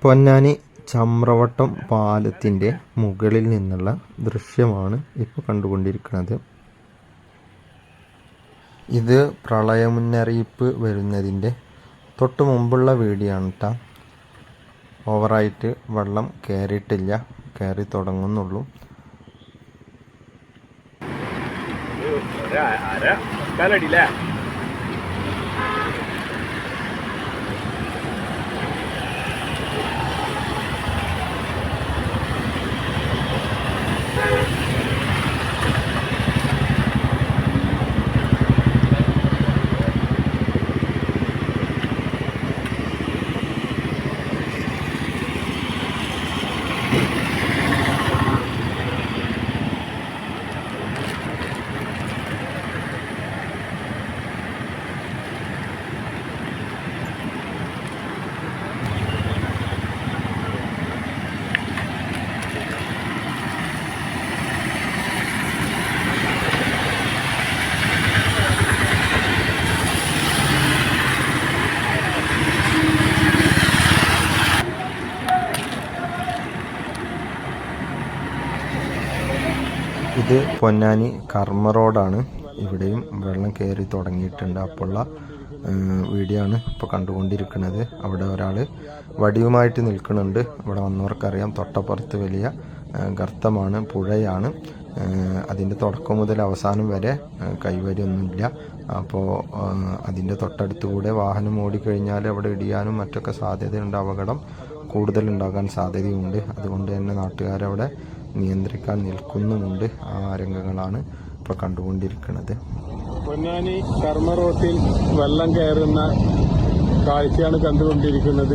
പൊന്നാനി ചമ്രവട്ടം പാലത്തിൻ്റെ മുകളിൽ നിന്നുള്ള ദൃശ്യമാണ് ഇപ്പോൾ കണ്ടുകൊണ്ടിരിക്കുന്നത്. ഇത് പ്രളയ മുന്നറിയിപ്പ് വരുന്നതിൻ്റെ തൊട്ട് മുമ്പുള്ള വീഡിയോ ആണ് കേട്ടോ. ഓവറായിട്ട് വെള്ളം കയറിയിട്ടില്ല, കയറി തുടങ്ങുന്നുള്ളൂ. ഇത് പൊന്നാനി കർമ്മ റോഡാണ്. ഇവിടെയും വെള്ളം കയറി തുടങ്ങിയിട്ടുണ്ട്. അപ്പോഴുള്ള വീഡിയോ ആണ് ഇപ്പോൾ കണ്ടുകൊണ്ടിരിക്കുന്നത്. അവിടെ ഒരാൾ വടിയുമായിട്ട് നിൽക്കുന്നുണ്ട്. അവിടെ വന്നവർക്കറിയാം തൊട്ടപ്പുറത്ത് വലിയ ഗർത്തമാണ്, പുഴയാണ്. അതിൻ്റെ തുടക്കം മുതൽ അവസാനം വരെ കൈവരിയൊന്നുമില്ല. അപ്പോൾ അതിൻ്റെ തൊട്ടടുത്തുകൂടെ വാഹനം ഓടിക്കഴിഞ്ഞാൽ അവിടെ ഇടിയാനും മറ്റൊക്കെ സാധ്യതയുണ്ട്, അപകടം കൂടുതലുണ്ടാകാൻ സാധ്യതയുണ്ട്. അതുകൊണ്ട് തന്നെ നാട്ടുകാരവിടെ നിയന്ത്രിക്കാൻ നിൽക്കുന്നുമുണ്ട്. ആ രംഗങ്ങളാണ് ഇപ്പോൾ കണ്ടുകൊണ്ടിരിക്കുന്നത്. പൊന്നാനി കർമ്മ റോട്ടിൽ വെള്ളം കയറുന്ന കാഴ്ചയാണ് കണ്ടുകൊണ്ടിരിക്കുന്നത്.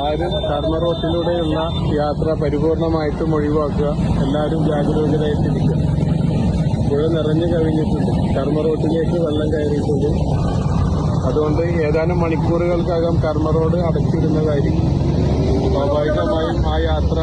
ആരും കർമ്മ റോട്ടിലൂടെയുള്ള യാത്ര പരിപൂർണമായിട്ടും ഒഴിവാക്കുക. എല്ലാവരും ജാഗരൂകരായിട്ടിരിക്കുക. പുഴ നിറഞ്ഞു കഴിഞ്ഞിട്ടുണ്ട്, കർമ്മ റോട്ടിലേക്ക് വെള്ളം കയറിയിട്ടുണ്ട്. അതുകൊണ്ട് ഏതാനും മണിക്കൂറുകൾക്കകം കർമ്മ റോഡ് അടച്ചിടുന്നതായിരിക്കും. സ്വാഭാവികമായും ആ യാത്ര